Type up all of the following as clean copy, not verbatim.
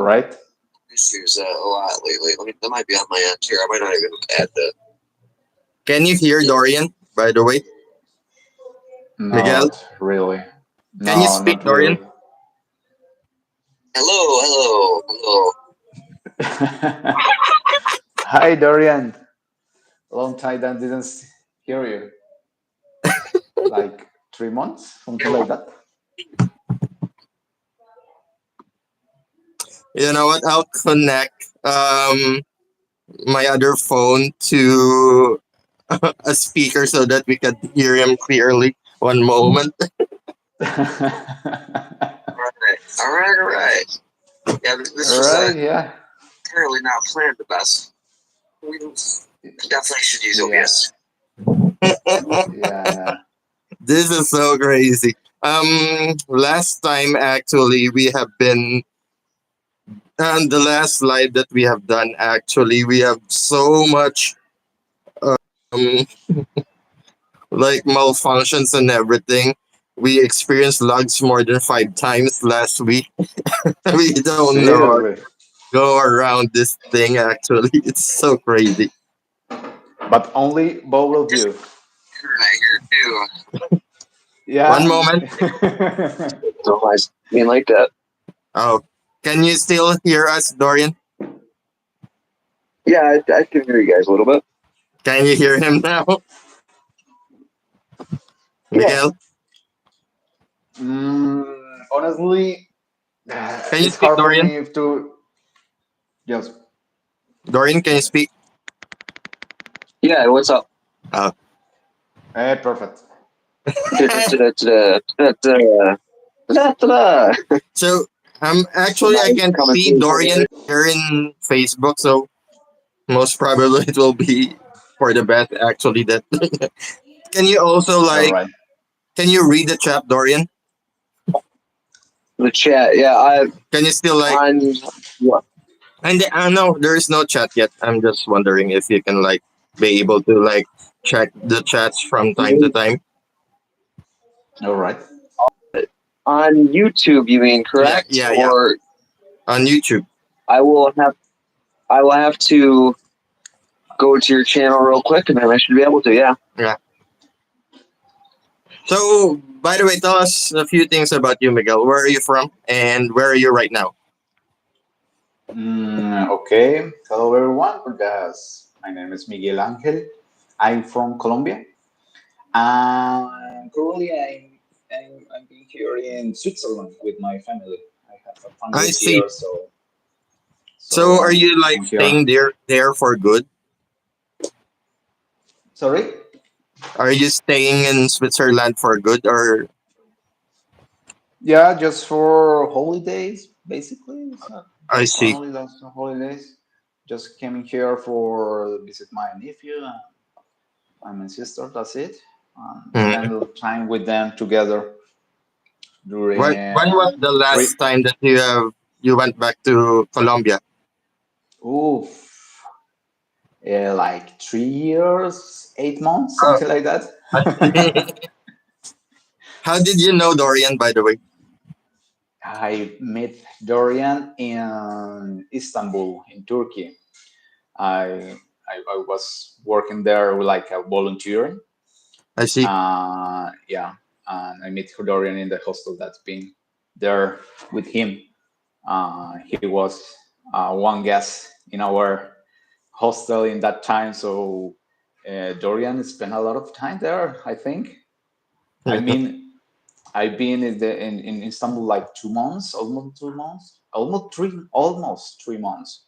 right? issues a lot lately. That might be on my end here. I might not even add that. Can you hear Dorian, by the way? Miguel, Not really. can you No, speak, not Dorian? really. Hello, hello, hello. Hi, Dorian. Long time that didn't hear you. Like 3 months, something like that. You know what? I'll connect my other phone to a speaker so that we can hear him clearly. One moment. All right, all right. Yeah, this was Right? Yeah. apparently not planned the best. We definitely should use Yeah. OBS. Yeah. This is so crazy. Last time actually we have been on the last live that we have done. Actually, we have so much um like malfunctions and everything. We experienced logs more than 5 times last week. We don't know how to Seriously. go around this thing. Actually, it's so crazy. But only both of you. Internet here too. One Yeah. moment. Don't mind being like that. Oh, can you still hear us, Dorian? Yeah, I can hear you guys a little bit. Can you hear him now, Yeah. Miguel? Honestly, Can you it's speak, hard for Dorian? me to. Yes. Dorian, can you speak? Yeah, what's up? Oh. Perfect. So actually I can see Dorian here in Facebook, so most probably it will be for the best actually that can you also All like right. can you read the chat, Dorian? The chat, yeah, Can you still like on what? and no there is no chat yet. I'm just wondering if you can like be able to like check the chats from time to time. All right. On YouTube, you mean, Yeah, correct? yeah, yeah. Or On YouTube. I will have I will have to go to your channel real quick, and then I should be able to. Yeah. Yeah. So by the way, tell us a few things about you, Miguel. Where are you from and where are you right now? Okay. Hello, everyone. Guys, my name is Miguel Angel. I'm from Colombia. Currently, I'm being here in Switzerland with my family. I have a I family see. here, so So are you like I'm here. staying there for good? Sorry. Are you staying in Switzerland for good or Yeah, just for holidays, basically. So I see. only those holidays. Just came in here for visit my nephew and my sister. That's it. Hmm. Spend time with them together during When was the last time that you went back to Colombia? ooh, like 3 years, 8 months, Oh, something like I that. see. How did you know Dorian, by the way? I met Dorian in Istanbul, in Turkey. I I was working there like a volunteer. I see. Yeah, and I met Dorian in the hostel that's been there with him. He was one guest in our hostel in that time, so Dorian spent a lot of time there. I think. I mean, I've been in Istanbul like 2 months, almost 2 months, almost 3 months.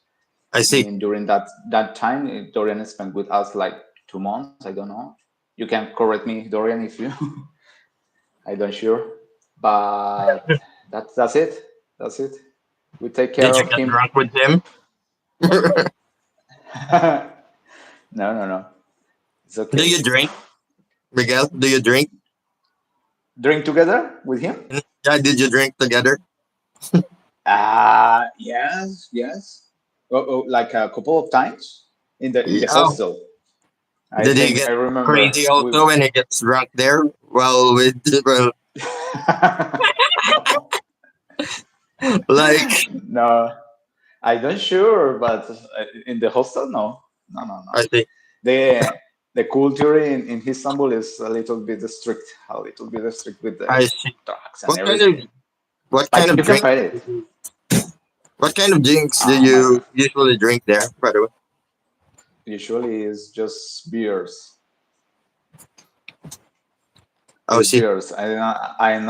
I I see. mean, during that time, Dorian spent with us like 2 months. I don't know. You can correct me, Dorian, if you. I don't sure, but that's it. That's it. We take care Did you of get him. drunk with him? No, no, no. It's Do okay. you drink, Miguel? Do you drink? Drink together with him? Yeah, did you drink together? Yes, yes. Like a couple of times in the Oh, hostel. I did he think get I remember. crazy also when he gets drunk there? Well, with well, No, like no. I don't sure, but in the hostel, no, no, no, no. I see. The the culture in Istanbul is a little bit strict with the I see. drugs and What kind of everything. what kind But of you can drink? fight it. What kind of drinks do My you friend. usually drink there? By the way, Usually, it's just beers. oh, It's see, beers. I'm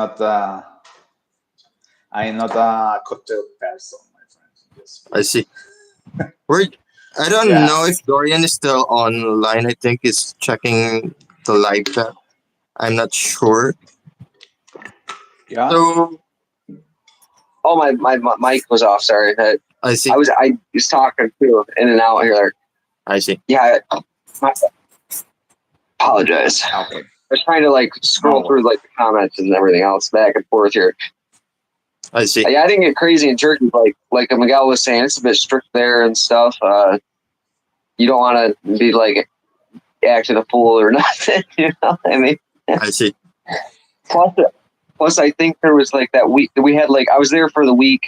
not a cocktail person, my friend. Just I see. beers. We're, I don't Yeah, know if Dorian is still online. I think he's checking the live chat. I'm not sure. yeah. So Oh, my mic was off. Sorry. I see. I was talking too in and out here. I see. Yeah, I apologize. I Okay. was trying to like No scroll through worries. like the comments and everything else back and forth here. I see. Yeah, I didn't get crazy in Turkey. Like Miguel was saying, it's a bit strict there and stuff. You don't want to be like acting a fool or nothing. You know, I mean, I see. plus, plus, I think there was like that week that we had. Like, I was there for the week.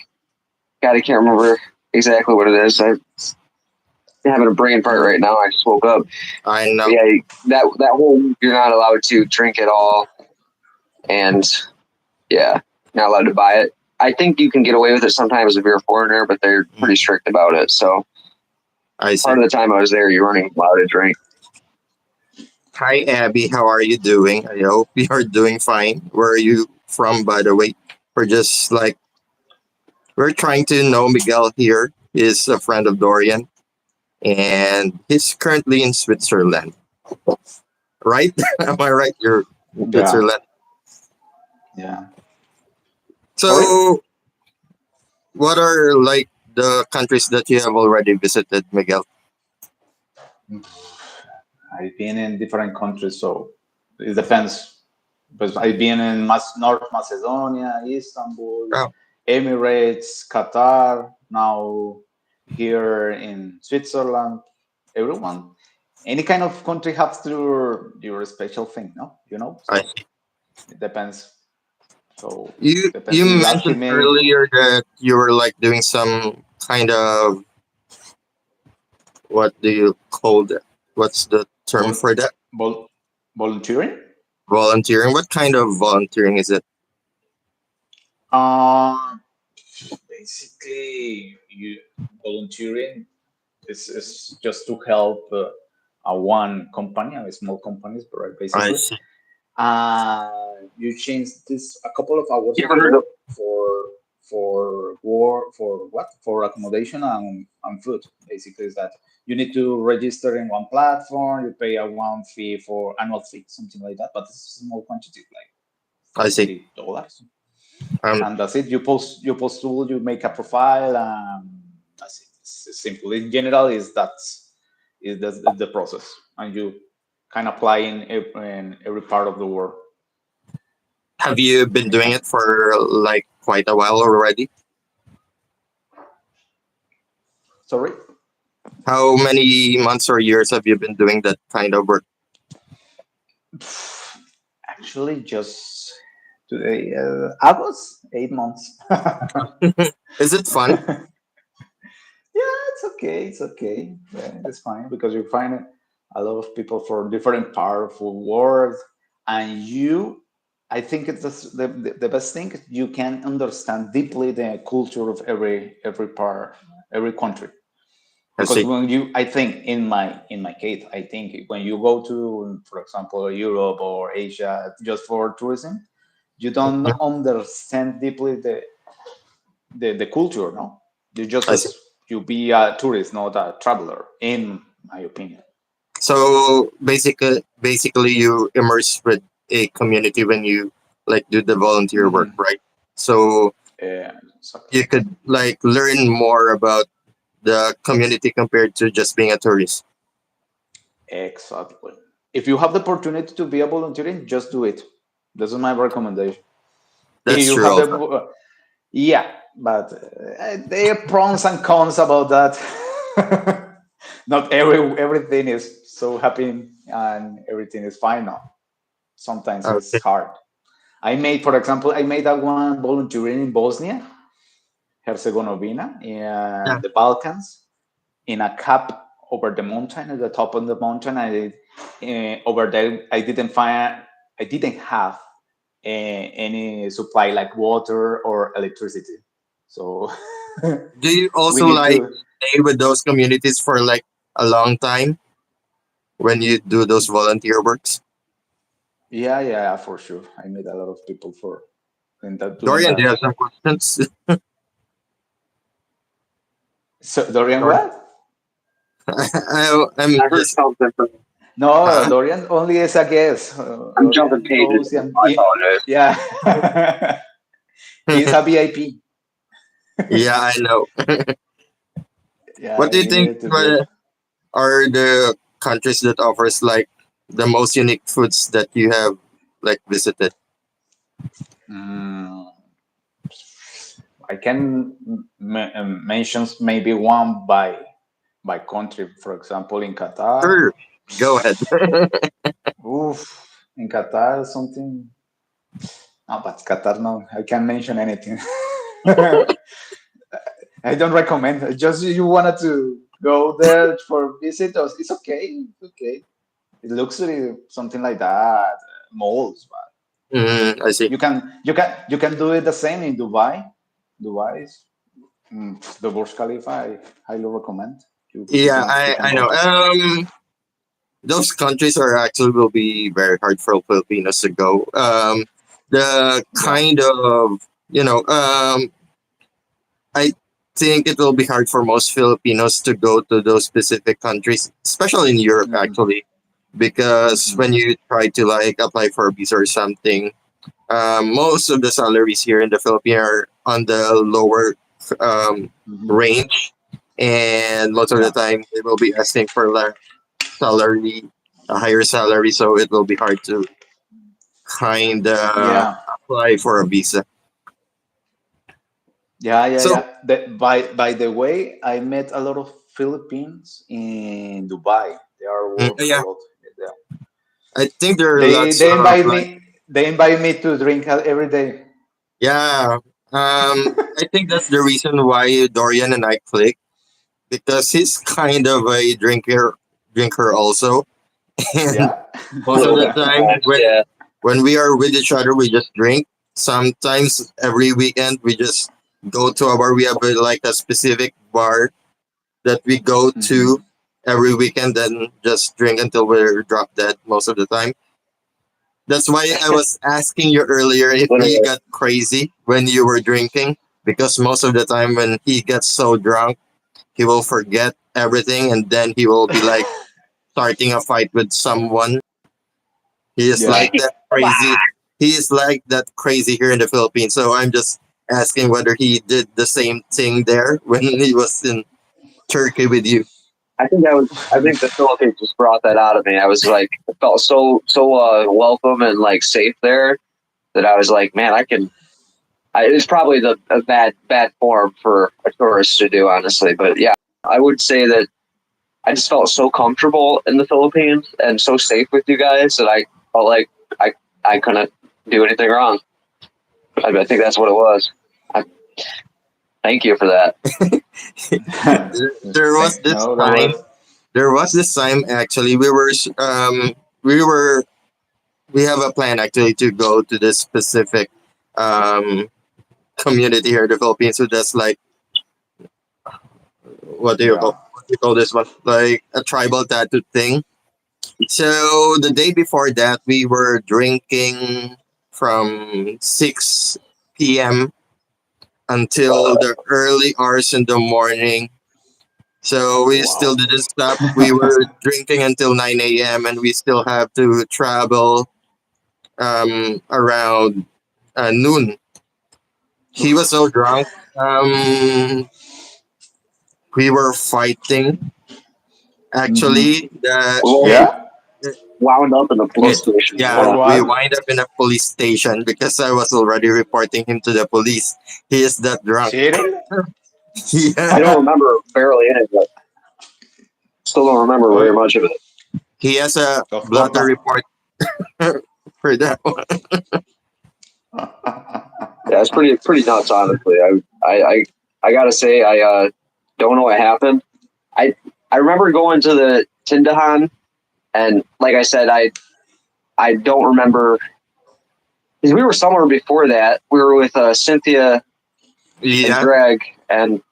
God, I can't remember exactly what it is. I'm having a brain fart right now. I just woke up. I But know. yeah, that whole week you're not allowed to drink at all, and yeah, not allowed to buy it. I think you can get away with it sometimes if you're a foreigner, but they're pretty strict about it. So I see. part of the time I was there, you weren't allowed to drink. Hi, Abby. How are you doing? I hope you are doing fine. Where are you from, by the way? We're just like, we're trying to know Miguel here. He's a friend of Dorian, and he's currently in Switzerland, right? Am I right? You're in Yeah, Switzerland. yeah. Sorry. So, what are like the countries that you have already visited, Miguel? I've been in different countries, so it depends. But I've been in North Macedonia, Istanbul, Oh, Emirates, Qatar, now here in Switzerland. Everyone, any kind of country has your special thing, no? You know, I so it depends. So you depends. If you asking mentioned me, earlier that you were like doing some kind of, what do you call that? What's the term vol- for that? volunteering. Volunteering. What kind of volunteering is it? Uh, Basically, you volunteering is just to help one company, a small companies, right? I Basically, see. you change this a couple of hours You of ever heard work of for what, for accommodation and food. Basically, is that you need to register in one platform. You pay a one fee for annual fee, something like that. But it's a small quantity, like I see. $20, Um, and that's it. You post tool, you make a profile, that's it. It's simple. In general, is the process, and you can apply in every part of the world. have you been doing it for like quite a while already? Sorry. How many months or years have you been doing that kind of work? Actually, just today, August, 8 months. Is it fun? Yeah, it's okay. It's okay. Yeah, it's fine because you find a lot of people from different parts of the world, and I think it's the best thing. You can understand deeply the culture of every part, every country. I Because see. when you, I think in my case, I think when you go to, for example, Europe or Asia just for tourism, you don't Mhm. understand deeply the culture, no? You just I see. as you be a tourist, not a traveler, in my opinion. So basically, you immerse with a community when you like do the volunteer work, Hmm. right? So Exactly. you could like learn more about the community compared to just being a tourist. Exactly. If you have the opportunity to be a volunteering, just do it. This is my recommendation. If That's you true, have also. the, yeah, but there are pros and cons about that. Not everything is so happy and everything is fine now. Sometimes it's Okay. hard. For example, I made that one volunteering in Bosnia, Herzegovina in Yeah. the Balkans in a cap over the mountain at the top of the mountain. Over there I didn't have any supply like water or electricity. So Do you we also need like to. stay with those communities for like a long time when you do those volunteer works? Yeah, yeah, for sure. I met a lot of people for in that, doing Dorian, do that. you have some questions? So Dorian, Dorian? what? I'm I heard just, something from. No, huh? Dorian only is a guest. I'm jumping Dorian pages. goes and I apologize. yeah, he's a VIP. Yeah, I know. What Yeah, do you he think needed to do. are the countries that offers like the most unique foods that you have like visited? Mm, I can mention maybe one by country. For example, in Qatar. Sure, go ahead. Oof, in Qatar something. No, but Qatar no. I can't mention anything. I don't recommend. Just you wanted to go there for visit, or it's okay. It's okay. It looks really something like that. Malls, but I see. you can do it the same in Dubai. Dubai is the Burj Khalifa. I highly recommend. You Yeah, can you I can I go know. there. Those countries are actually will be very hard for Filipinos to go. The Yeah. kind of I think it will be hard for most Filipinos to go to those specific countries, especially in Europe, Hmm. actually, because Hmm. when you try to like apply for a visa or something, most of the salaries here in the Philippines are on the lower um, Hmm. range, and most of the Yeah. time they will be asking for salary, a higher salary, so it will be hard to kind of Yeah. apply for a visa. Yeah. Yeah. So Yeah. By the way, I met a lot of Philippines in Dubai. They are work a yeah, lot. Yeah. I think there are They lots they of invite like me. They invite me to drink every day. yeah. I think that's the reason why Dorian and I click because he's kind of a drinker also, and Yeah. most of the time Yeah. when we are with each other, we just drink. Sometimes every weekend we just go to a bar. We have like a specific bar that we go Hmm. to every weekend and just drink until we're drop dead most of the time. That's why I was asking you earlier if he Literally. got crazy when you were drinking, because most of the time when he gets so drunk, he will forget everything and then he will be like starting a fight with someone. He is Yeah. like that Come crazy. on. He is like that crazy here in the Philippines. So I'm just asking whether he did the same thing there when he was in Turkey with you. I think the Philippines just brought that out of me. I was like, I felt so welcome and like safe there that I was like, man, it's probably the a bad form for a tourist to do, honestly. But yeah, I would say that I just felt so comfortable in the Philippines and so safe with you guys that I felt like I I couldn't do anything wrong. I think that's what it was. I, Thank you for that. There was this No, that time. was. There was this time actually we were we have a plan actually to go to this specific um community here in the Philippines. So that's like Yeah. what do you call this one? Like a tribal tattoo thing. So the day before that, we were drinking from 6 p.m. until the early hours in the morning. So we still Wow. didn't stop. We were drinking until 9 a.m. and we still have to travel around noon. He was so drunk. We were fighting. Hmm. Actually, Well, Yeah. wound up in the police station. For yeah, Yeah. we what? wind up in a police station because I was already reporting him to the police. He is that drunk. Cheating? I Yeah, don't remember barely any of it. Still don't remember very Oh, much of it. he has a of course blotter not. report for that one. Yeah, it's pretty nuts, honestly. I gotta say, I don't know what happened. I I remember going to the Tindahan, and like I said, I don't remember because we were somewhere before that. We were with Cynthia and Yeah, Greg, and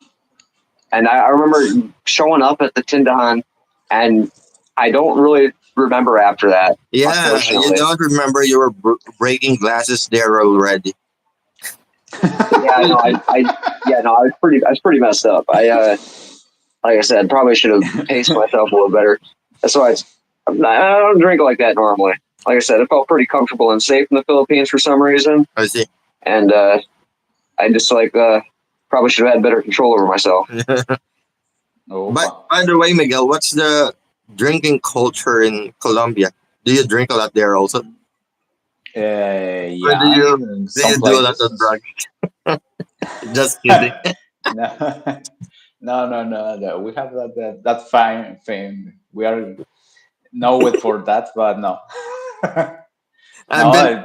I remember showing up at the Tindahan, and I don't really remember after that. yeah. You Unfortunately, don't remember you were breaking glasses there already. yeah, no, yeah, no, I was pretty messed up. Like I said, probably should have paced myself a little better. That's why I don't drink like that normally. Like I said, I felt pretty comfortable and safe in the Philippines for some reason, I see. and I just probably should have had better control over myself. Oh, But by the way, Miguel, what's the drinking culture in Colombia? Do you drink a lot there also? Or yeah, in do some you do a lot of places. drugs? Just kidding. No, no. We have that fine fame. We are known for that, but no. I've No, been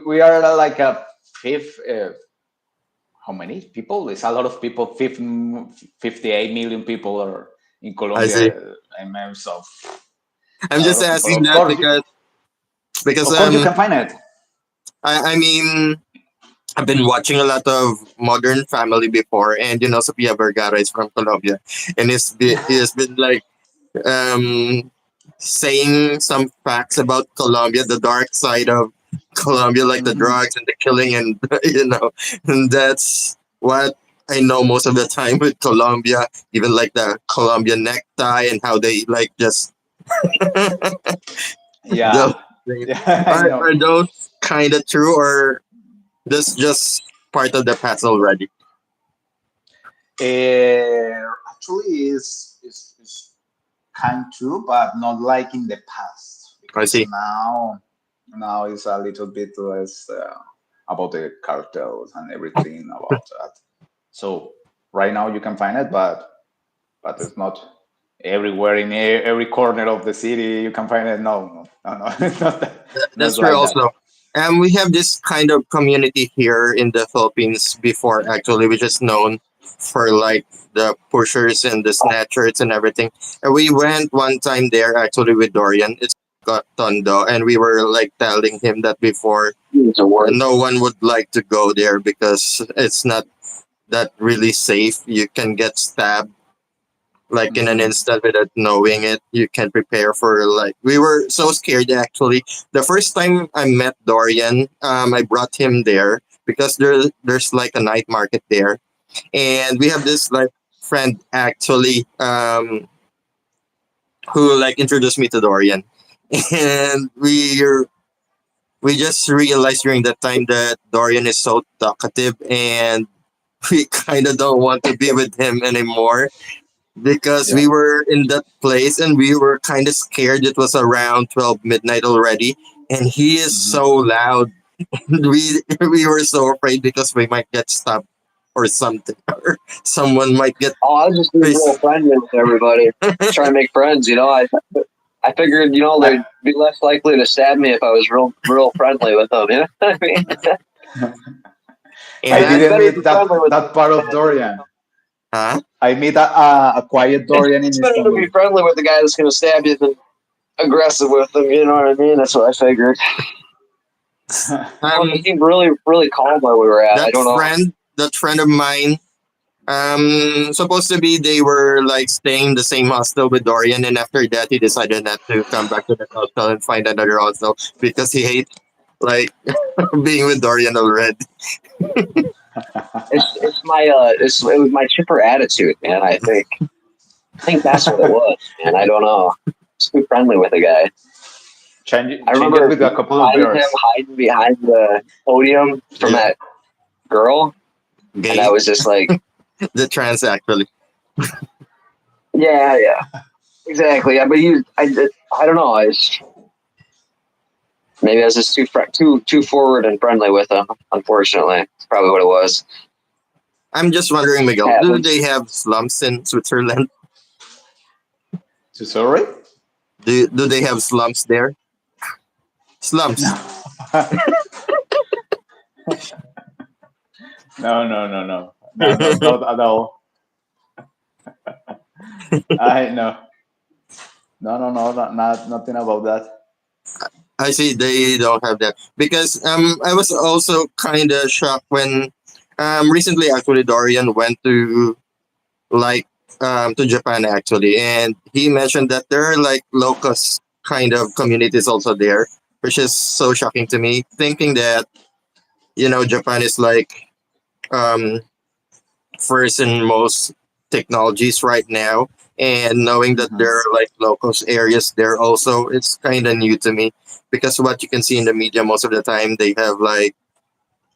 we are like a fifth. How many people? It's a lot of people. 58 million people are in I see. Colombia. I mean, so I'm a lot just of people. asking that because Of course, you can find it. I mean I've been watching a lot of Modern Family before, and Sofia Vergara is from Colombia, and he has been like um saying some facts about Colombia, the dark side of Colombia, like the Mhm. drugs and the killing, and and that's what I know most of the time with Colombia. Even like the Colombian necktie and how they like just those Yeah, things. yeah, I know. Are those kind of true, or this just part of the past already? Actually, is kind true, but not like in the past I because see. now it's a little bit less about the cartels and everything about that. So right now you can find it, but it's not everywhere in every corner of the city you can find it. No. It's not That's not true like that. also. And we have this kind of community here in the Philippines before, actually, which is known for like the pushers and the snatchers and everything. And we went one time there actually with Dorian. It's got Tondo, and we were like telling him that before It's a word. no one would like to go there because it's not that really safe. You can get stabbed like in an Mhm. instant without knowing it. You can prepare for like we were so scared actually. The first time I met Dorian, I brought him there because there's like a night market there, and we have this like friend actually who like introduced me to Dorian, and we just realized during that time that Dorian is so talkative and we kind of don't want to be with him anymore because Yeah. we were in that place and we were kind of scared. It was around 12 midnight already, and he is Mhm. so loud. We were so afraid because we might get stopped or something, or someone might get. Oh, I was just being real friendly with everybody, trying to make friends. I figured I, they'd be less likely to stab me if I was real friendly with them. You know what I mean? I And It's didn't better to be meet friendly with that part of Dorian. huh? I meet a quiet Dorian in it's better to be Istanbul. friendly with the guy that's going to stab you than aggressive with them. You know what I mean? That's what I figured. Oh, they Um, seemed really, really calm where we were at. I don't know. that friend of mine. Supposed to be they were like staying in the same hostel with Dorian, and after that he decided not to come back to the hostel and find another hostel because he hates like being with Dorian already. It was my chipper attitude, man. I think that's what it was, man. I don't know. Just be friendly with the guy. I Change it remember with a couple of finding him beers. hiding behind the podium from Yeah, that girl, and I gay. was just like, The trans actually. yeah, yeah, exactly. Yeah, but I don't know. Maybe I was just too forward and friendly with him. Unfortunately, that's probably what it was. I'm just wondering, Miguel, do Happens. they have slums in Switzerland? So sorry? Do they have slums there? Slums. No. No. No, no, not at all. I know. No, no, no, nothing about that. I see they don't have that because I was also kind of shocked when recently actually Dorian went to like to Japan actually, and he mentioned that there are like locust kind of communities also there, which is so shocking to me. Thinking that Japan is like um first in most technologies right now, and knowing that there Hmm. are like locust areas there also, it's kind of new to me because what you can see in the media most of the time they have like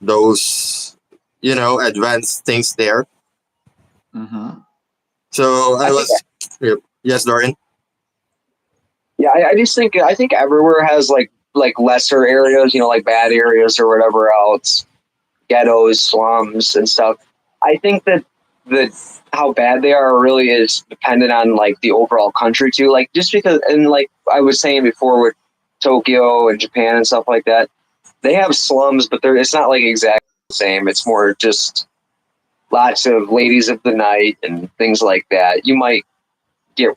those advanced things there. Hmm. So I I think was, yep. Yes, Dorian. yeah, I just think I think everywhere has like lesser areas, like bad areas or whatever else, ghettos, slums, and stuff. I think that the how bad they are really is dependent on like the overall country too. Like just because, and like I was saying before with Tokyo and Japan and stuff like that, they have slums, but it's not like exactly the same. It's more just lots of ladies of the night and things like that. You might get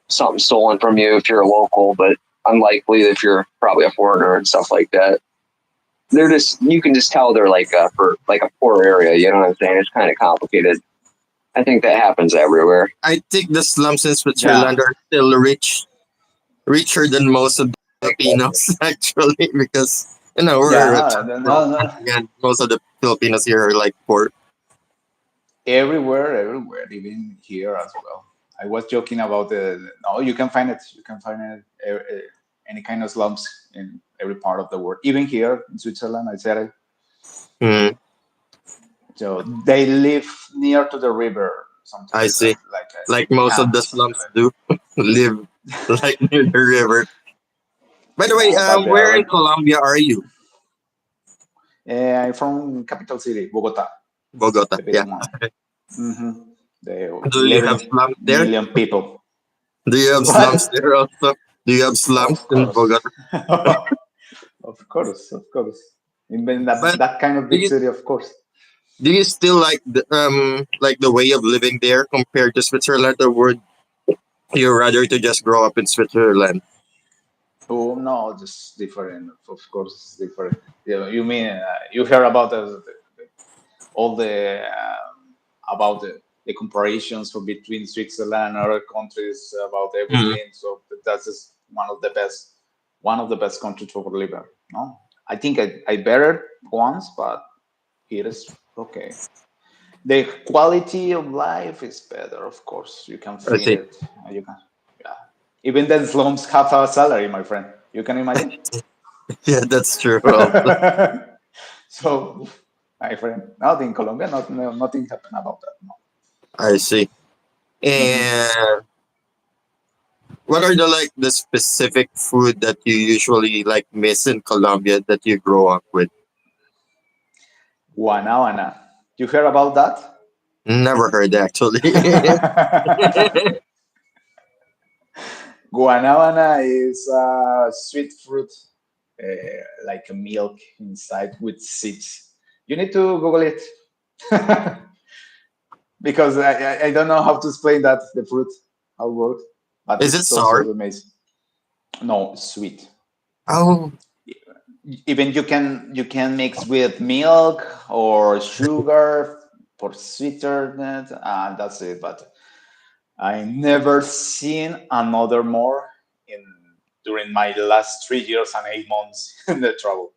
something stolen from you if you're a local, but unlikely if you're probably a foreigner and stuff like that. They're just you can just tell they're like for like a poor area. You know what I'm saying? It's kind of complicated. I think that happens everywhere. I think the slums in Switzerland Yeah, are still richer than most of the Filipinos actually, because we're a yeah. third No, world no, no. country and most of the Filipinos here are like poor. Everywhere, everywhere, even here as well. I was joking about the. No, you can find it. You can find it. Any kind of slums in every part of the world. Even here in Switzerland, I said it. Hmm, So they live near to the river, something I like that, see. like Like a most of camp, the something slums do live like. like near the river. By the way, Yeah, but they where in are. Colombia are you? I'm from capital city, Bogota, Bogota. the big Yeah. one. Hmm. The Do you have 11 slums there? million people. Do you have slums What? there also? Do you have slums Of in course. Bogota? Of course, of course. In that But that kind of do big you city, of course. do you still like the way of living there compared to Switzerland, or would you rather to just grow up in Switzerland? Oh no, just different. Of course, it's different. You mean you hear about all the about the comparisons for between Switzerland and other countries about Hmm, everything. So that's just one of the best countries for living. No, I think I better once, but it is okay. The quality of life is better, of course. You can I feel see. it. You can, yeah. Even the slums have a salary, my friend. You can imagine. Yeah, that's true. Also, So, my friend, not in Colombia, nothing happened about that. No. I see. Hmm. And what are the specific food that you usually like miss in Colombia that you grow up with? Guanawana. You heard about that? Never heard actually. Guanawana is a sweet fruit, like a milk inside with seeds. You need to Google it because I don't know how to explain that the fruit how it works, but Is it it's so so sour? amazing. No, sweet. Oh, Even you can mix with milk or sugar for sweetness, and that's it. But I never seen another more in during my last 3 years and 8 months in the travel.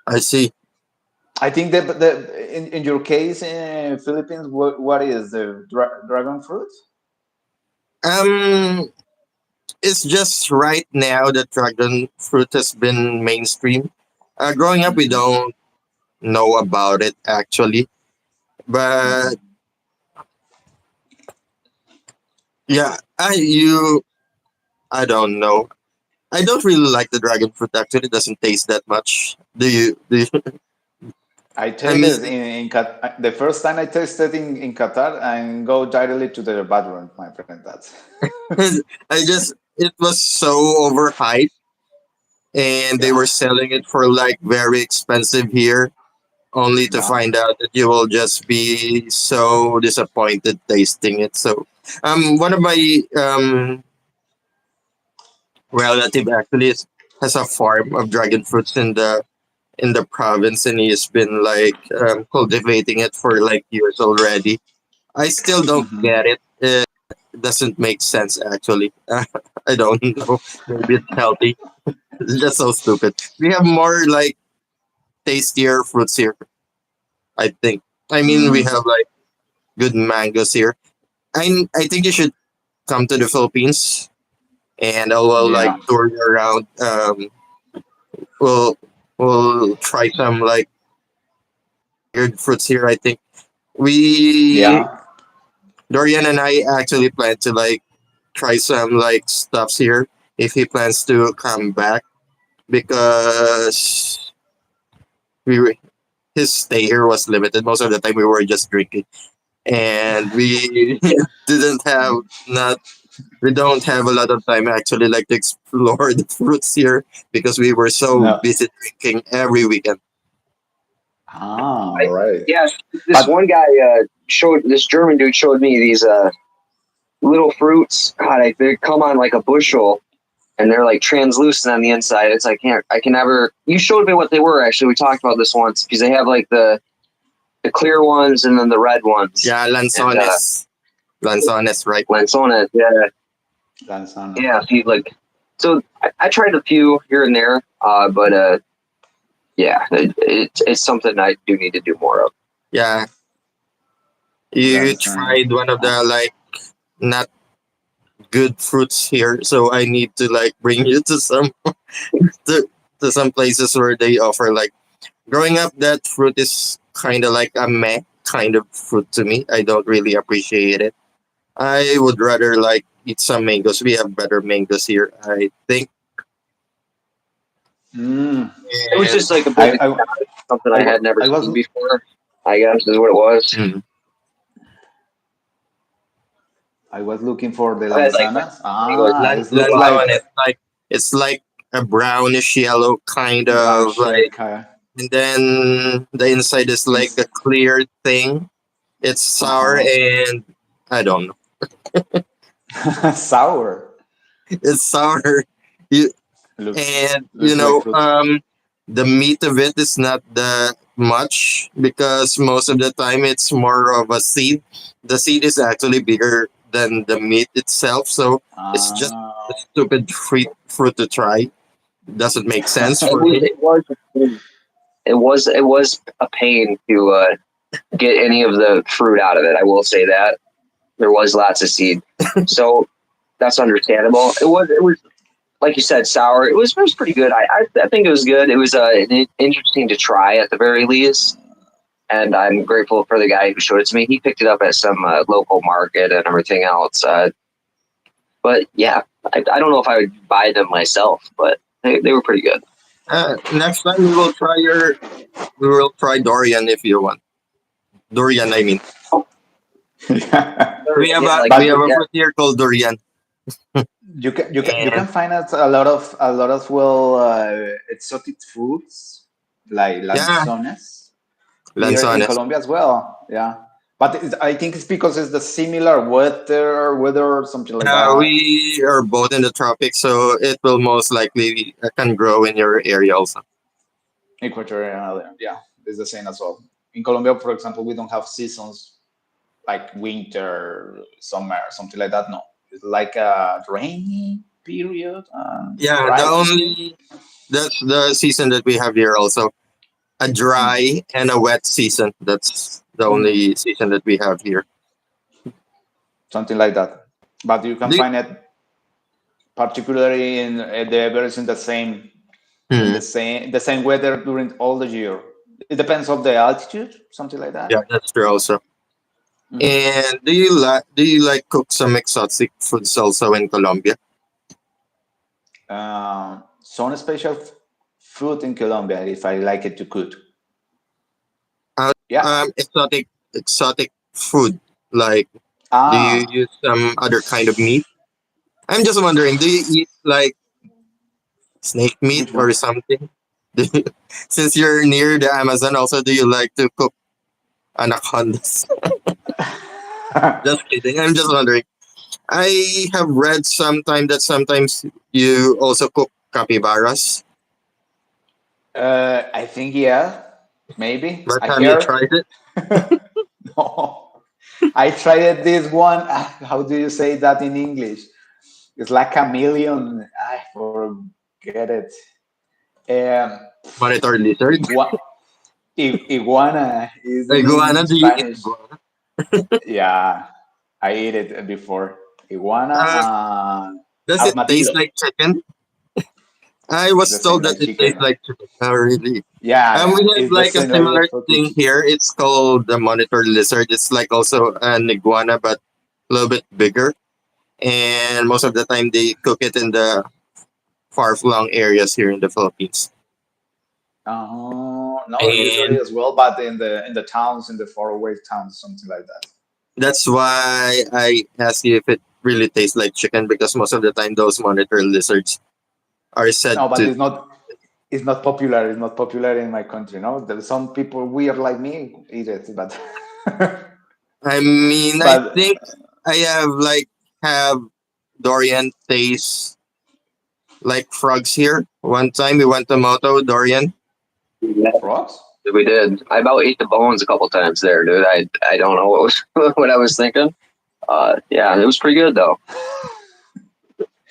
I see. I think that in your case in Philippines, what is the dragon fruit? Um, it's just right now that dragon fruit has been mainstream. Growing up, we Hmm. don't know about it actually, but Hmm. yeah, I don't know. I don't really like the dragon fruit actually. It doesn't taste that much. Do you? I I mean, tasted the first time I tasted in Qatar and go directly to the bathroom, my friend. That's it was so overhyped, and they yeah. were selling it for like very expensive here. only to Yeah. find out that you will just be so disappointed tasting it. So, one of my relative actually has a farm of dragon fruits in the province, and he's been like cultivating it for like years already. I still don't Hmm. get it. It doesn't make sense actually. I don't know. Maybe it's healthy. It's just so stupid. We have more like tastier fruits here, I think. I mean, we Mm. have like good mangoes here. I think you should come to the Philippines, and I will like Yeah. tour you around. We'll we'll try some like good fruits here. I think we Yeah. Dorian and I actually plan to like try some like stuffs here if he plans to come back because we were, his stay here was limited. Most of the time we were just drinking, and we didn't have not we don't have a lot of time actually like to explore the fruits here because we were so No. busy drinking every weekend. Ah, I, all right. yeah, this But one guy showed this German dude showed me these little fruits. God, they come on like a bushel, and they're like translucent on the inside. It's like I can never. You showed me what they were. Actually, we talked about this once because they have like the clear ones and then the red ones. Yeah, And lanzones, right? Lanzona, yeah, Lanzana. yeah. See, like, so I tried a few here and there, but yeah, it's something I do need to do more of. Yeah, you Lanzana. tried one of the like not good fruits here, so I need to like bring you to some to, to some places where they offer like growing up. That fruit is kind of like a meh kind of fruit to me. I don't really appreciate it. I would rather like eat some mangoes. We have better mangoes here, I think. Mm. It was And just like a bit I, I, something I had never I was seen before. I guess is what it was. mm, I was looking for the I had like lanzanas. mangoes, Ah, it looks wow. lanzone, like it's like a brownish yellow kind brown of like, shake. and then the inside is like a clear thing. It's sour Uh-huh. and I don't know. Sour. It's sour. You, and you Looks like know, fruit. the meat of it is not that much because most of the time it's more of a seed. The seed is actually bigger than the meat itself, so it's just a Ah. stupid fruit to try. Doesn't make sense It for was me. it was it was a pain to get any of the fruit out of it. I will say that there was lots of seed, so that's understandable. It was like you said, sour. It was pretty good. I think it was good. It was interesting to try at the very least, and I'm grateful for the guy who showed it to me. He picked it up at some local market and everything else. But yeah, I don't know if I would buy them myself, but they were pretty good. Next time we will try Dorian if you want. Durian, I mean. Yeah. Yeah, like We have But a yeah, fruit here called durian. you And can find out a lot of exotic foods like yeah, lanzones here in lanzones. Colombia as well. Yeah, but I think it's because it's the similar weather or something like that. We are both in the tropics, so it will most likely can grow in your area also. Equatorial, yeah, it's the same as well. In Colombia, for example, we don't have seasons like winter, summer, something like that. No, it's like a rainy period, Yeah, the dry season. only that's the season that we have here also. A Mhm. dry and a wet season. That's the Mhm. only season that we have here. Something like that. But you can Do you- find it particularly in the areas in hmm, the same weather during all the year. It depends of the altitude, something like that. yeah, that's true also. Mhm. And do you like cook some exotic foods also in Colombia? Some special food in Colombia, if I like it to cook. Uh, Yeah. exotic food. Like, do you Ah, use some other kind of meat? I'm just wondering, do you eat like snake meat which one? or something? Since you're near the Amazon, also, do you like to cook anacondas? Just kidding. I'm just wondering. I have read sometime that sometimes you also cook capybaras, I think yeah, maybe. but I have you hear. tried it? No, I tried this one. How do you say that in English? It's like a million. I forget it. Um, Monitor lizard. igua- iguana is the name Iguana, in do you eat Spanish. iguana? Yeah, I ate it before. Iguana Uh, and does it taste armadillo. like chicken? I was The same told that like it tastes chicken. like chicken. Oh, really? Yeah, We yeah. have It's the like a same like similar for the thing chicken. here. It's called the monitor lizard. It's like also an iguana, but a little bit bigger. And most of the time, they cook it in the far-flung areas here in the Philippines. No, usually And as well, but in the towns, in the faraway towns, something like that. that's why I ask you if it really tastes like chicken, because most of the time, those monitor lizards are said No, but to. it's not popular. It's not popular in my country. No, there's some people weird like me eat it, but I mean, I but think I have Dorian taste like frogs here. One time we went to Moto, Dorian. Yeah, frogs. we did. I about ate the bones a couple times there, dude. I don't know what was what I was thinking. Yeah, it was pretty good though.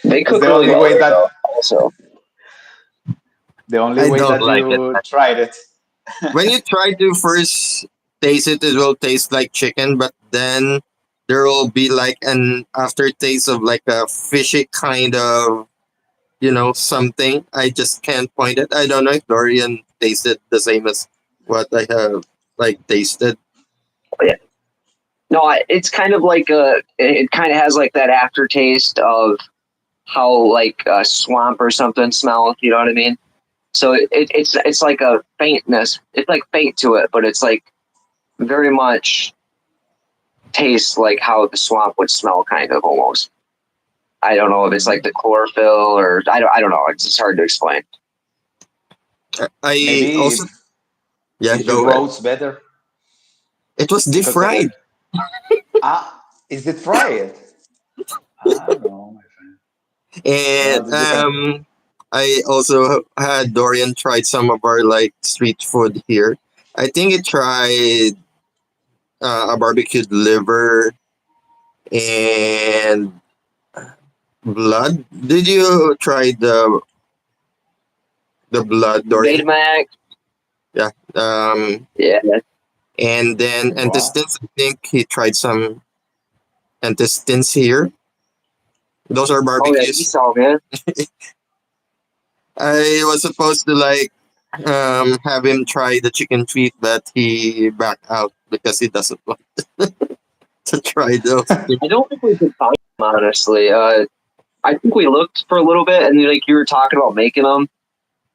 They It's cook really well there though. Also, the only I way don't that like it. you tried it. When you try to first taste it, it will taste like chicken, but then there will be like an aftertaste of like a fishy kind of, something. I just can't point it. I don't know if Dorian tasted the same as what I have like tasted. yeah. No, it's kind of like it kind of has like that aftertaste of how like a swamp or something smells. You know what I mean? So it's like a faintness. It's like faint to it, but it's like very much tastes like how the swamp would smell, kind of almost. I don't know if it's like the chlorophyll or I don't know. It's just hard to explain. I Maybe also, yeah, if you go ahead. roast better It was deep because fried. is it fried? I don't know, my friend. And Well, you can. I also had Dorian tried some of our like street food here. I think he tried a barbecued liver and blood. Did you try the blood, Dorian? Betamax, Yeah. yeah. And then Wow. intestines. I think he tried some intestines here. Those are Oh yeah, barbecues. Esau, man. I was supposed to like have him try the chicken feet, but he backed out because he doesn't want to try those. I don't think we could find them honestly. I think we looked for a little bit, and like you were talking about making them,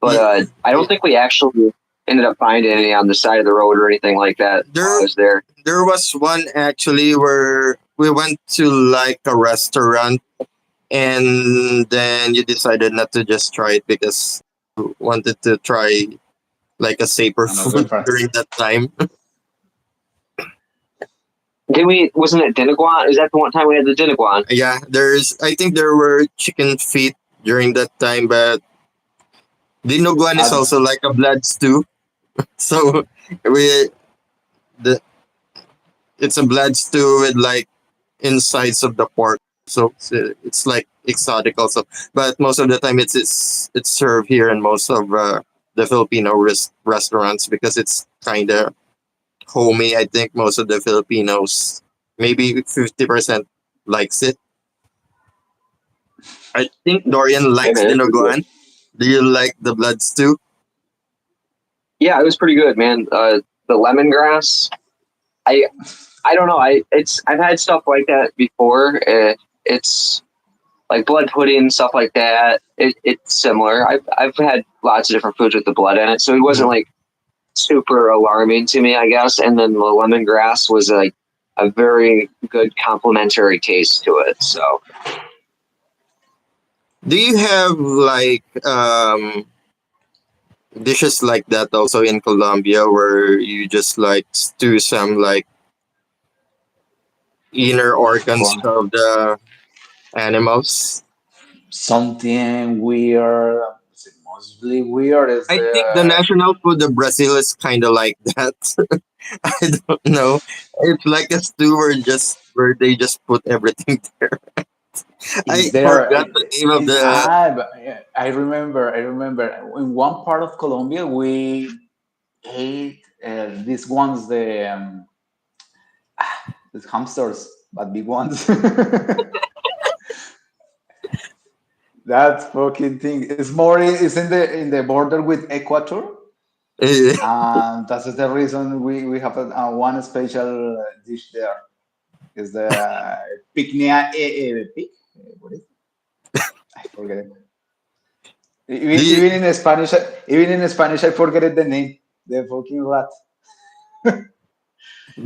but Ye- I don't think we actually ended up finding any on the side of the road or anything like that while I There, was there. there was one actually where we went to like a restaurant, and then you decided not to just try it because you wanted to try like a safer Another food friend. during that time. Did we? Wasn't it Dineguan? Is that the one time we had the Dineguan? Yeah, I think there were chicken feet during that time, but dinuguan is Uh, also like a blood stew. So we the it's a blood stew with like insides of the pork. So it's like exotic also, but most of the time it's served here in most of the Filipino restaurants because it's kind of homey. I think most of the Filipinos, maybe 50% likes it. I think Dorian Hey likes man, it's pretty good. dinuguan. Do you like the blood stew? Yeah, it was pretty good, man. The lemongrass. I I don't know. I've had stuff like that before. It's like blood pudding, stuff like that. It's similar. I've had lots of different foods with the blood in it, so it wasn't Mhm. like super alarming to me, I guess. And then the lemongrass was like a very good complementary taste to it. So Do you have like dishes like that also in Colombia, where you just like stew some like inner organs For of the animals. something weird, mostly weird is I think the the national food of Brazil is kind of like that. I don't know. It's like a stew where they just put everything there. I is there. forgot the name of Is the. but I remember. I remember in one part of Colombia we ate these ones, the hamsters, but big ones. That fucking thing is more. It's in the border with Ecuador, and that's the reason we have one special dish there. Is the picnia pig? What is it? I forget it. do you Even in Spanish, I forget the name. The fucking rat.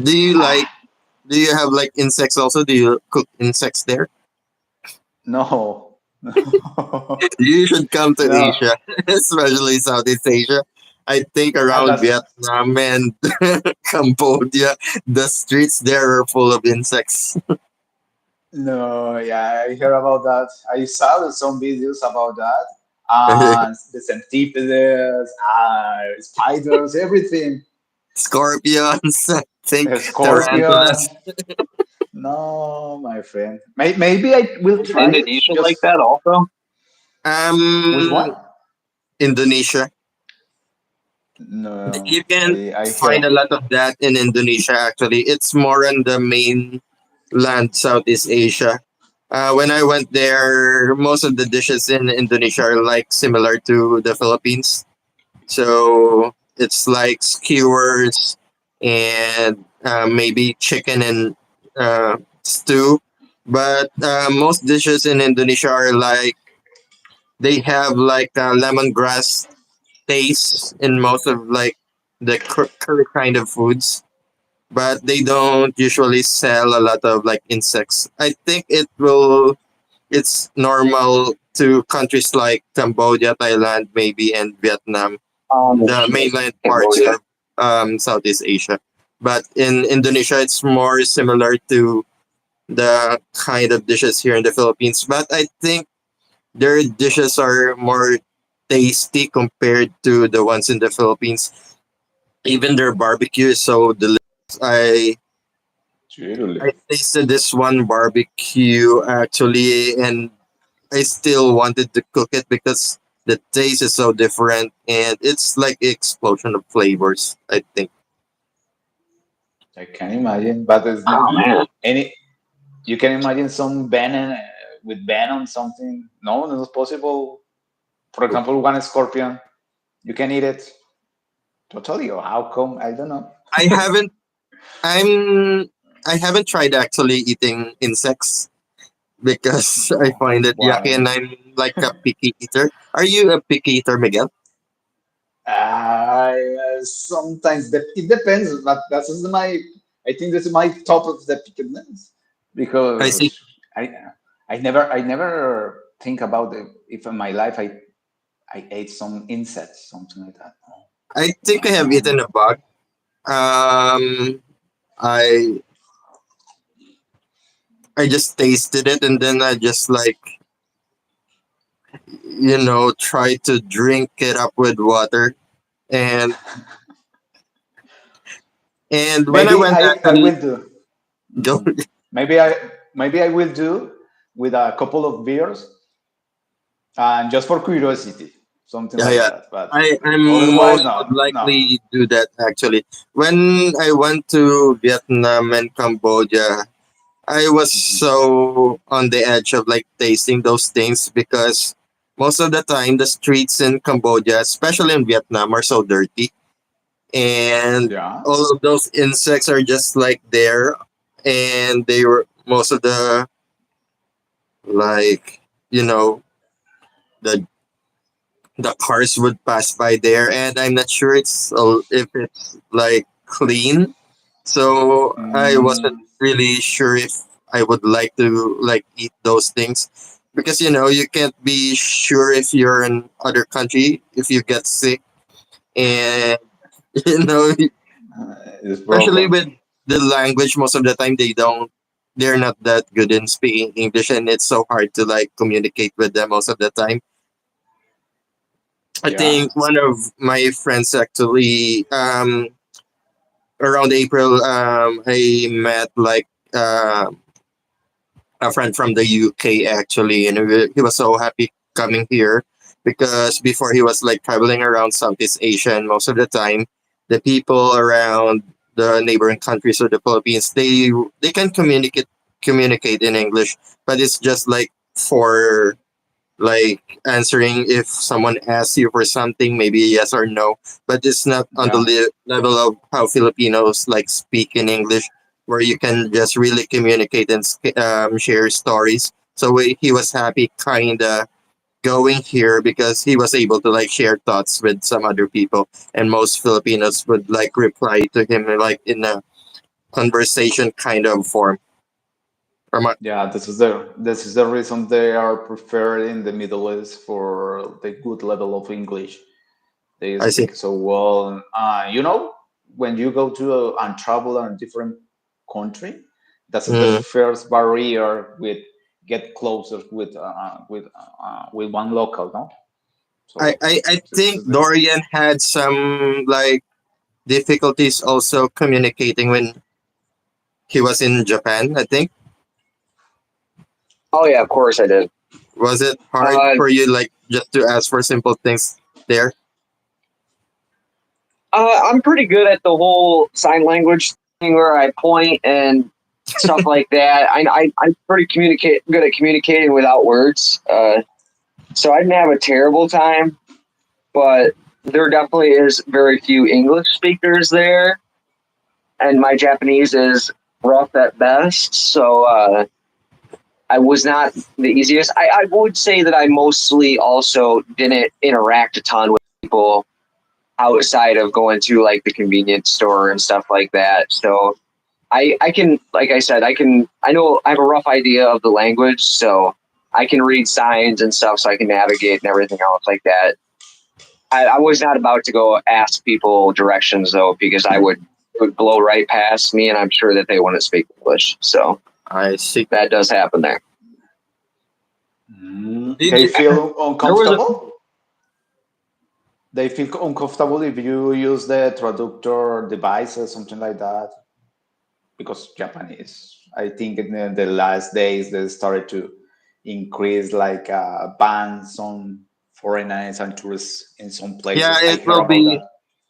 do you like do you have like insects also? Do you cook insects there? No, no, You should come to no. Asia, especially Southeast Asia. I think Ah, around that's Vietnam and Cambodia, the streets there are full of insects. no. Yeah, I heard about that. I saw some videos about that. And the centipedes, spiders, everything. Scorpions, I think Scorpion. tarantulas. No, my friend. Maybe I will Is try it. Indonesia like Just that also? with Um, what? Indonesia. No, You can I find hear. a lot of that in Indonesia. Actually, it's more on the mainland Southeast Asia. When I went there, most of the dishes in Indonesia are like similar to the Philippines. So it's like skewers and maybe chicken and stew. But most dishes in Indonesia are like they have like lemongrass taste in most of like the curry kind of foods. But they don't usually sell a lot of like insects. I think it's normal to countries like Cambodia, Thailand, maybe, and Vietnam, the mainland parts Cambodia. of Southeast Asia. But in Indonesia, it's more similar to the kind of dishes here in the Philippines. But I think their dishes are more tasty compared to the ones in the Philippines. Even their barbecue is so delicious. I Really? tasted this one barbecue actually, and I still wanted to cook it because the taste is so different and it's like an explosion of flavors, I think. I can imagine, but it's not Oh man. any. You can imagine some venom with venom, something. No, not possible. For example, one scorpion, you can eat it totally. Or how come? I don't know. I haven't I'm I haven't tried actually eating insects because I No, find it yucky why? and I'm like a picky eater. Are you a picky eater, Miguel? Sometimes it depends, but that's my. I think that's my top of the pickedness I see. because I never think about if in my life I ate some insects, something like that. I think I No, have no, eaten no. a bug. I I just tasted it and then I just like try to drink it up with water and when I Maybe went I actually will do. go Mhm. Maybe I will do with a couple of beers and just for curiosity, something yeah, like yeah. that. But I'm otherwise, most would no, no. likely do that actually. When I went to Vietnam and Cambodia, I was Mhm. so on the edge of like tasting those things because most of the time the streets in Cambodia, especially in Vietnam, are so dirty and Yeah. all of those insects are just like there and they were most of the like you know the the cars would pass by there and I'm not sure if it's like clean, so I wasn't Mm, really sure if I would like to like eat those things because you can't be sure if you're in other country if you get sick and you know, It's especially broken. with the language, most of the time they're not that good in speaking English, and it's so hard to like communicate with them most of the time. I Yeah, think one of my friends actually around April I met like a friend from the UK actually, and he was so happy coming here because before he was like traveling around Southeast Asia, and most of the time, the people around the neighboring countries or the Philippines, they can communicate in English, but it's just like for like answering if someone asks you for something, maybe yes or no, but it's not on the yeah, level of how Filipinos like speak in English, where you can just really communicate and share stories. So he was happy kind of going here because he was able to like share thoughts with some other people, and most Filipinos would like reply to him like in a conversation kind of form. Or yeah. This is the reason they are preferred in the Middle East for the good level of English. They I see. speak so well. When you go to and travel in a different country, that's the Mm. first barrier with get closer with one local, no? So I this think is the Dorian had some like difficulties also communicating when he was in Japan. I think Oh yeah, of course I did. was it hard Uh, for you like just to ask for simple things there? I'm pretty good at the whole sign language thing where I point and stuff like that. I'm pretty communicate good at communicating without words. So I didn't have a terrible time, but there definitely is very few English speakers there, and my Japanese is rough at best. So I was not the easiest. I would say that I mostly also didn't interact a ton with people outside of going to like the convenience store and stuff like that. So I can, like I said, I know I have a rough idea of the language, so I can read signs and stuff, so I can navigate and everything else like that. I was not about to go ask people directions though, because it would blow right past me, and I'm sure that they wouldn't speak English. So I see. that does happen there. they Did, feel There was a uncomfortable. They feel uncomfortable if you use the traductor devices, something like that. Because Japanese, I think in the last days they started to increase like bans on foreigners and tourists in some yeah, places. I it heard will about be that.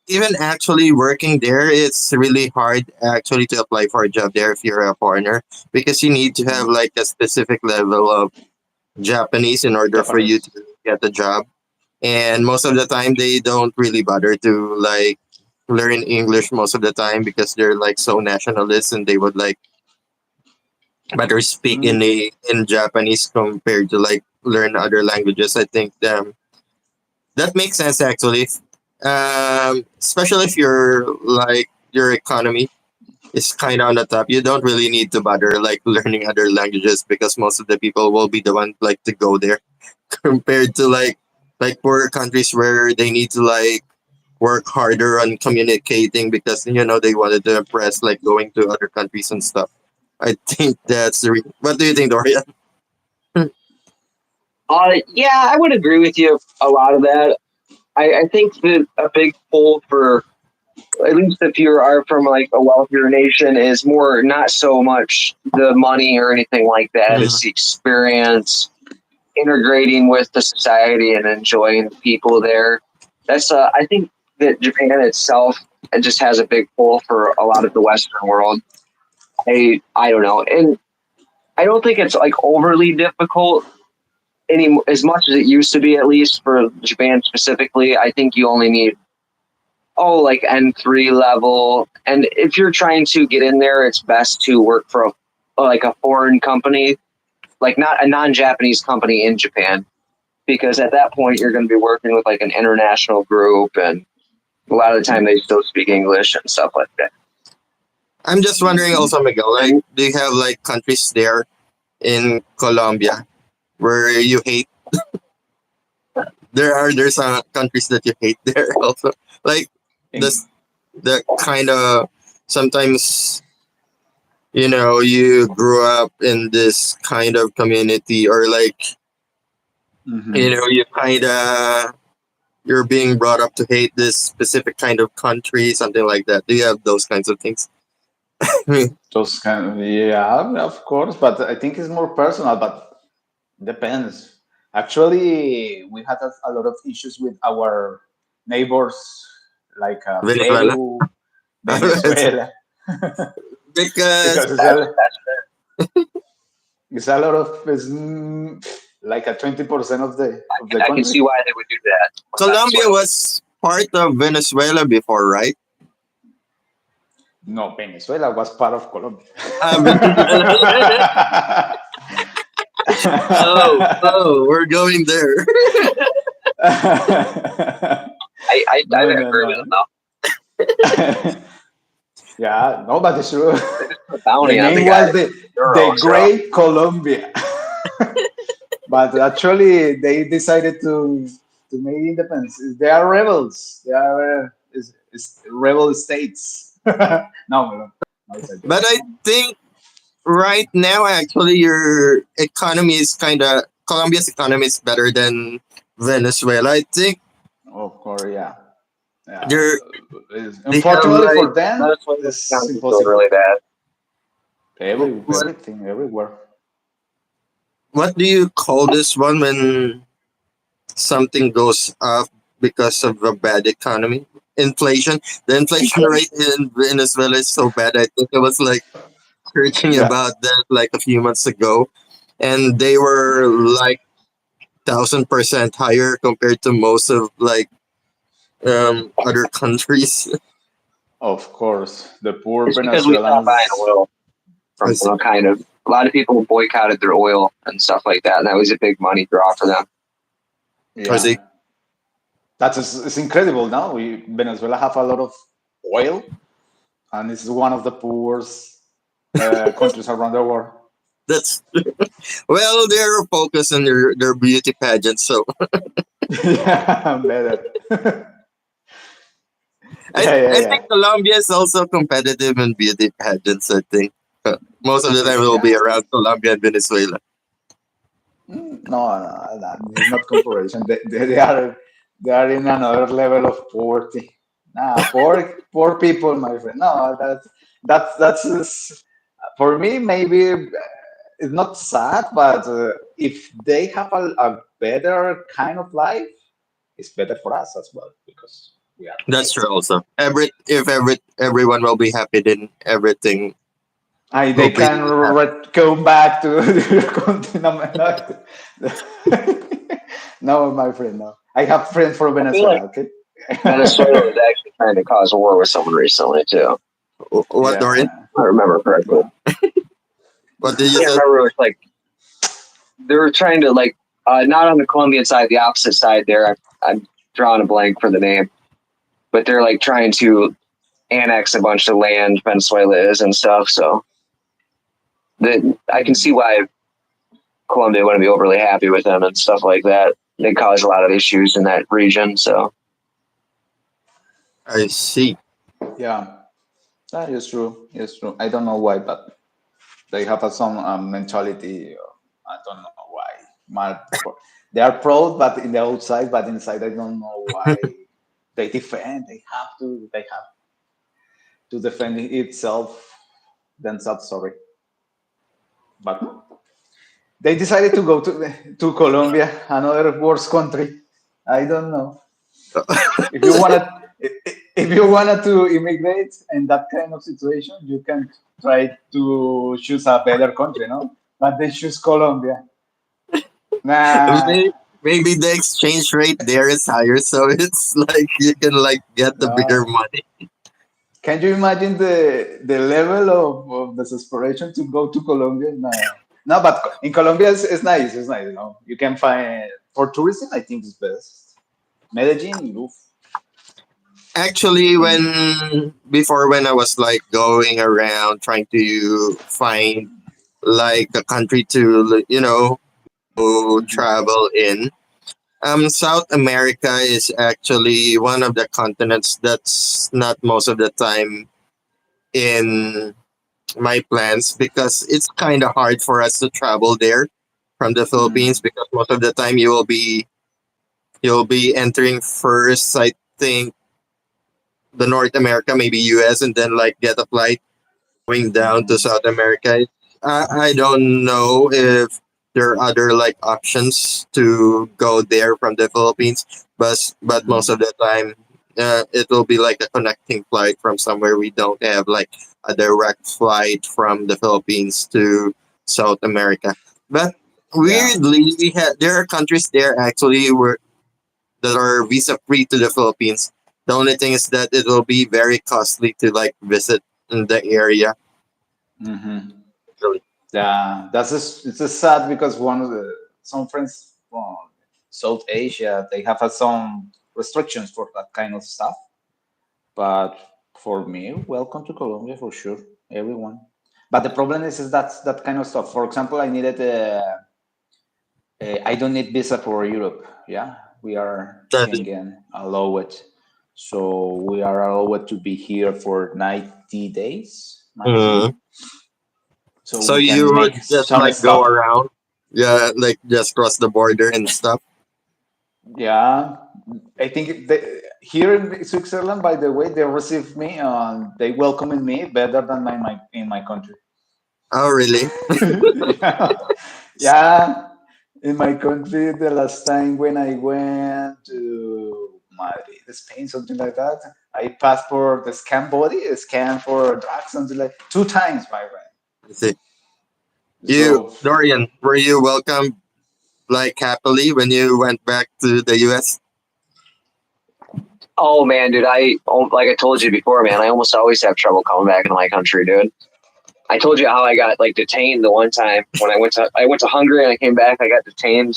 even actually working there. It's really hard actually to apply for a job there if you're a foreigner because you need to have Mhm. like a specific level of Japanese in order for you to Japanese. get the job. And most of the time they don't really bother to like learn English most of the time because they're like so nationalist, and they would like better speak Mm. in Japanese compared to like learn other languages. I think that makes sense actually. Especially if you're like your economy is kind of on the top, you don't really need to bother like learning other languages because most of the people will be the one like to go there compared to like poor countries where they need to like work harder on communicating because they wanted to impress like going to other countries and stuff. I think that's what do you think, Dorian? yeah, I would agree with you a lot of that. I think that a big pull for, at least if you are from like a wealthier nation, is more not so much the money or anything like that. Mhm. It's the experience, integrating with the society and enjoying the people there. That's I think that Japan itself, it just has a big pull for a lot of the Western world. I don't know, and I don't think it's like overly difficult any as much as it used to be, at least for Japan specifically. I think you only need like N3 level, and if you're trying to get in there, it's best to work for like a foreign company, like not a non-Japanese company in Japan, because at that point you're going to be working with like an international group, and a lot of the time they still speak English and stuff like that. I'm just wondering also, Miguel, like, And do you have like countries there in Colombia where you hate? There's countries that you hate there also. Like In, this, the kind of sometimes you grew up in this kind of community, or like mhm. you kind of you're being brought up to hate this specific kind of country, something like that. Do you have those kinds of things? Those kind of, yeah, of course, but I think it's more personal, but depends. Actually, we had a lot of issues with our neighbors, like Venezuela. Peru, Venezuela, Because because That's it's a lot of, like a 20% of the I can country. see why they would do that with Colombia Venezuela. was part of Venezuela before, right? No, Venezuela was part of Colombia. Venezuela. Oh, we're going there. I No, no, agree with them no. though. Yeah, no, but it's true. They just put a The bounty on the name guy was Euro. the So Great Colombia, but actually they decided to make independence. They are rebels. They are is rebel states. No, no, no, it's a joke. But I think right now, actually, your economy is kind of Colombia's economy is better than Venezuela. I think Of course, yeah, yeah. they're they have Unfortunately like for them, Venezuela's it's economy is doing impossible. really bad. what Everything, everywhere. what do you call this one when something goes up because of a bad economy? Inflation. The inflation rate in Venezuela is so bad. I think I was like searching Yeah, about that like a few months ago, and they were like 1,000% higher compared to most of like other countries. of course. The poor It's because we stopped buying Venezuelans. oil I from see. kind of a lot of people boycotted their oil and stuff like that, and that was a big money draw for them. I Yeah, see. that's it's incredible. Now Venezuela have a lot of oil, and it's one of the poorest countries around the world. That's well, they're focused on their beauty pageant. So Yeah, better. I Yeah, yeah, I yeah. think Colombia is also competitive in beauty pageants. I think most of the time it will be Yeah. around Colombia and Venezuela. No, no, no, this is not comparison. They are in another level of poverty. Nah, poor people, my friend. No, that's for me. Maybe it's not sad, but if they have a better kind of life, it's better for us as well because we are That's true. nice. Also, everyone will be happy, then everything They will be can happy. go back to the continent. No, my friend, no. I have friends from I feel like Venezuela, okay? Venezuela was actually trying to cause a war with someone recently too. What, Dorian? Yeah. If I remember correctly. What did I you can't say? remember. It was like they were trying to not on the Colombian side, the opposite side. There, I'm drawing a blank for the name, but they're like trying to annex a bunch of land Venezuela is and stuff. So I can see why Colombia wouldn't be overly happy with them and stuff like that. They cause a lot of issues in that region. So I see. Yeah, that is true. It's true. I don't know why, but they have some mentality. I don't know why. They are proud, but in the outside, but inside, I don't know why they defend. They have to. They have to defend itself themselves. Sorry, but they decided to go to Colombia, another worse country. I don't know. If you wanted, if you wanted to immigrate in that kind of situation, you can try to choose a better country, no? But they choose Colombia. Nah, Maybe the exchange rate there is higher, so it's like you can like get the bigger no. money. Can you imagine the level of desperation to go to Colombia? No, no. But in Colombia, it's nice. It's nice. You know, you can find for tourism. I think it's best. Medellin, oof. Actually, In when before when I was like going around trying to find like a country to travel in, South America is actually one of the continents that's not most of the time in my plans because it's kind of hard for us to travel there from the Philippines Mm, because most of the time you'll be entering first, I think, the North America, maybe US, and then like get a flight going down to mhm, South America. I don't know if there are other like options to go there from the Philippines, but most mhm. of the time it will be like a connecting flight from somewhere. We don't have like a direct flight from the Philippines to South America. But Yeah. weirdly, there are countries there actually where that are visa free to the Philippines. The only thing is that it will be very costly to like visit in the area. Hmm. Really. Yeah, it's just sad because one of the some friends from South Asia they have some restrictions for that kind of stuff. But for me, welcome to Colombia for sure, everyone. But the problem is that kind of stuff. For example, I don't need visa for Europe. Yeah, we are That, Schengen allowed, so we are allowed to be here for 90 days mm. maximum. So So we can you would make just some like go stuff. around, yeah, like just cross the border and stuff. Yeah, I think here in Switzerland, by the way, they receive me and they welcome me better than my in my country. Oh, really? Yeah, yeah. In my country, the last time when I went to Madrid, Spain, something like that, I passed for the scan body, a scan for drugs, something like 2 times, my friend. I see. You, So Dorian, were you welcomed like happily when you went back to the US? Oh man, dude, like I told you before, man, I almost always have trouble coming back into my country, dude. I told you how I got like detained the one time when I went to Hungary and I came back. I got detained.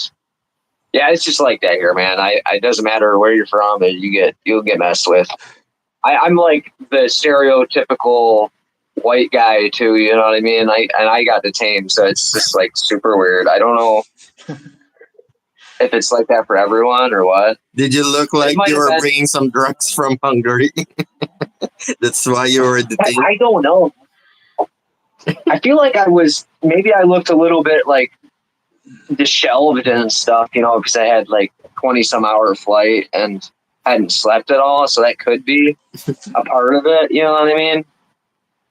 Yeah, it's just like that here, man. It doesn't matter where you're from, but you'll get messed with. I'm like the stereotypical white guy too. You know what I mean? I got detained, so it's just like super weird. I don't know if it's like that for everyone or what. Did you look It like might you have were been. bringing some drugs from Hungary? That's why you were detained. I don't know. I feel like I was maybe I looked a little bit like disheveled and stuff, because I had like 20 some hour flight and hadn't slept at all. So that could be a part of it. You know what I mean?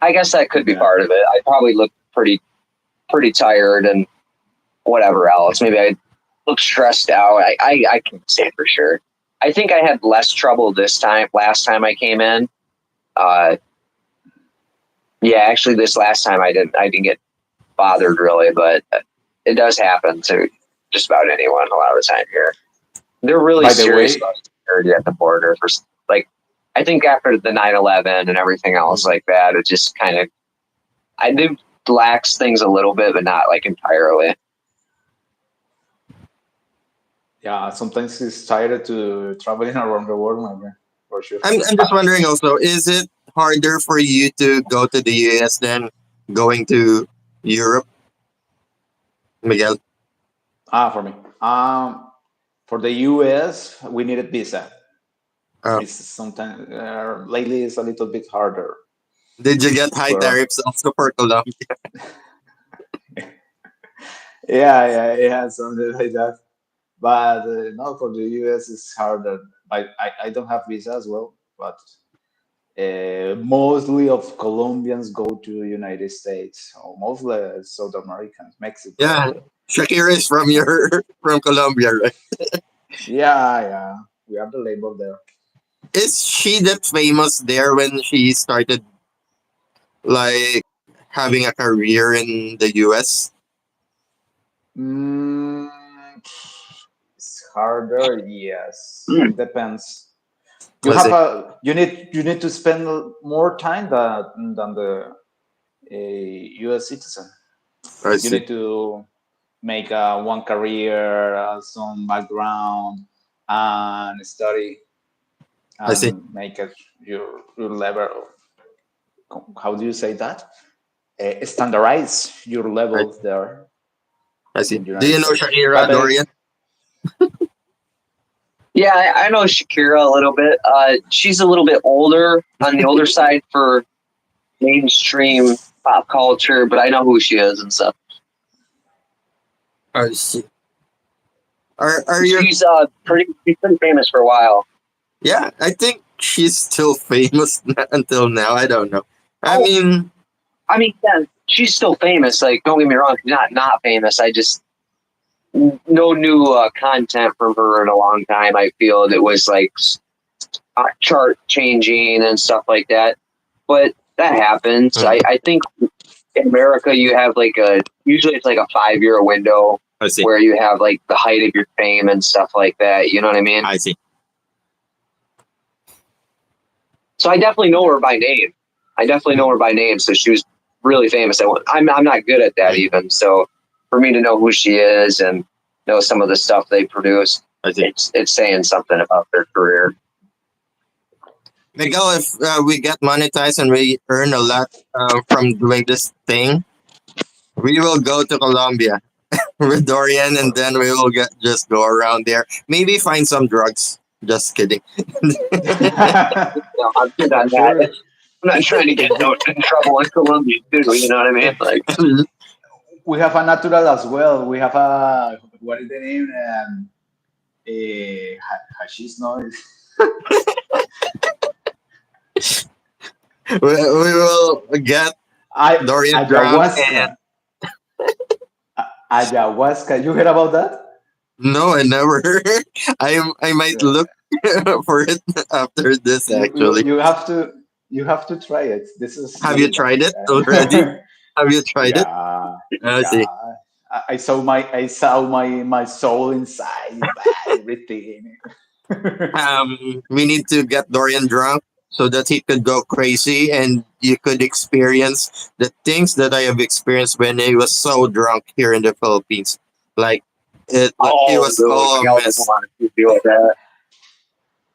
I guess that could be yeah, part of it. I probably looked pretty tired and whatever else. Maybe I looked stressed out. I can't say for sure. I think I had less trouble this time. Last time I came in, uh, yeah, actually, this last time I didn't get bothered really, but it does happen to just about anyone a lot of the time here. They're really by the serious way, about security at the border for like I think after the 9/11 and everything else like that, it just kind of I did lax things a little bit, but not like entirely. yeah, sometimes it's tired to traveling around the world, my friend, for sure. I'm just wondering also, is it harder for you to go to the US than going to Europe, Miguel? For me, for the US, we needed visa. Uh, It's sometimes lately it's a little bit harder. did you get high For tariffs also for Colombia? yeah, something like that. But no, for the US, it's harder. I don't have visa as well, but mostly of Colombians go to the United States, or mostly South Americans, Yeah, Mexico. Shakira is from your from Colombia, right? Yeah, we have the label there. Is she that famous there when she started like having a career in the US? Mm, it's harder, yes. Mm. It depends. Was it? You need to spend more time than the U.S. citizen. I You see. need to make one career, some background, and study I see. and make it your level. How do you say that? Standardize your I, level there I see. in the Do United you know States. Shakira, But Dorian? Yeah, I know Shakira a little bit. She's a little bit older on the older side for mainstream pop culture, but I know who she is and stuff. I see. Are you? She's been famous for a while. Yeah, I think she's still famous until now. I don't know. I Oh, mean, I mean, yeah, she's still famous. Like, don't get me wrong, she's not famous. I just no new content from her in a long time. I feel that was like chart changing and stuff like that. But that happens. I think in America you have like usually it's like a 5 year window I see. where you have like the height of your fame and stuff like that. You know what I mean? I see. So I definitely know her by name. I definitely know her by name. So she was really famous. I'm not good at that even. So for me to know who she is and know some of the stuff they produce, I see. it's saying something about their career. Miguel, if we get monetized and we earn a lot from doing this thing, we will go to Colombia with Dorian, and then we will just go around there. Maybe find some drugs. Just kidding. No, I'm good on Sure. that. I'm not trying to get in trouble in Colombia too. You know what I mean? Like, We have a natural as well. We have a, what is the name? Hashish noise. We will get I Dorian drunk and ayahuasca. Ayahuasca. You heard about that? no, I never. I might Yeah. look for it after this. You, you Actually, you have to you have to try it. This is have you really tried nice. it already? Have you tried it? Yeah, I yeah. see. I saw my soul inside, everything. We need to get Dorian drunk so that he could go crazy and you could experience the things that I have experienced when he was so drunk here in the Philippines. Like it oh, was dude, all a Miguel doesn't mess. want to deal with that.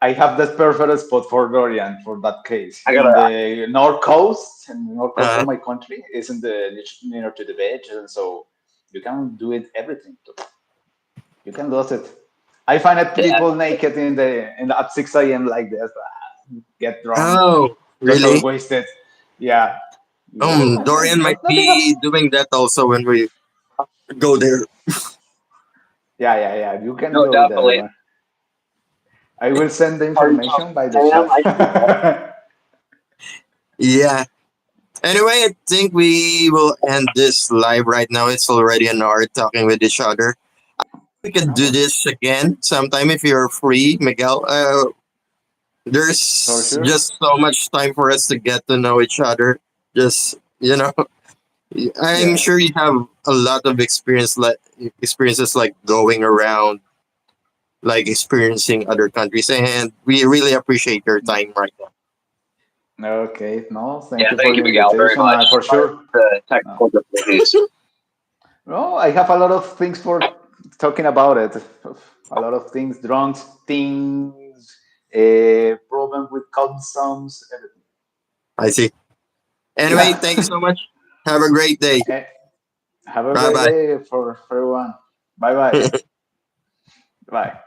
I have the perfect spot for Dorian for that case. I In gotta. the north coast Uh, of my country, is in the near to the beach, and so you can do it everything. You can lose it. I find it Yeah, people naked at 6 a.m. like this, get drunk, oh, just are really? wasted. Yeah, yeah, yeah. Dorian might Nothing else. be doing that also when we go there. Yeah, yeah, yeah. You can no, go definitely. there. I will send the Party till information by the 6 a.m. chat. I can do that. Yeah. Anyway, I think we will end this live right now. It's already an hour talking with each other. We can do Oh, this again sometime if you're free, Miguel. for There's sure. just so much time for us to get to know each other. Just I'm Yeah. sure you have a lot of experiences like going around, like experiencing other countries, and we really appreciate your time right now. Okay. No, thank Yeah, you for thank the you, Miguel, very invitation. much. For Sorry sure. for the No. technical difficulties. No, I have a lot of things for talking about it. A lot of things, drums, things, problem with customs, everything. I see. Anyway, thank you Yeah. so much. Have a great day. Eh, have a Bye great bye. day for everyone. Bye bye. Bye.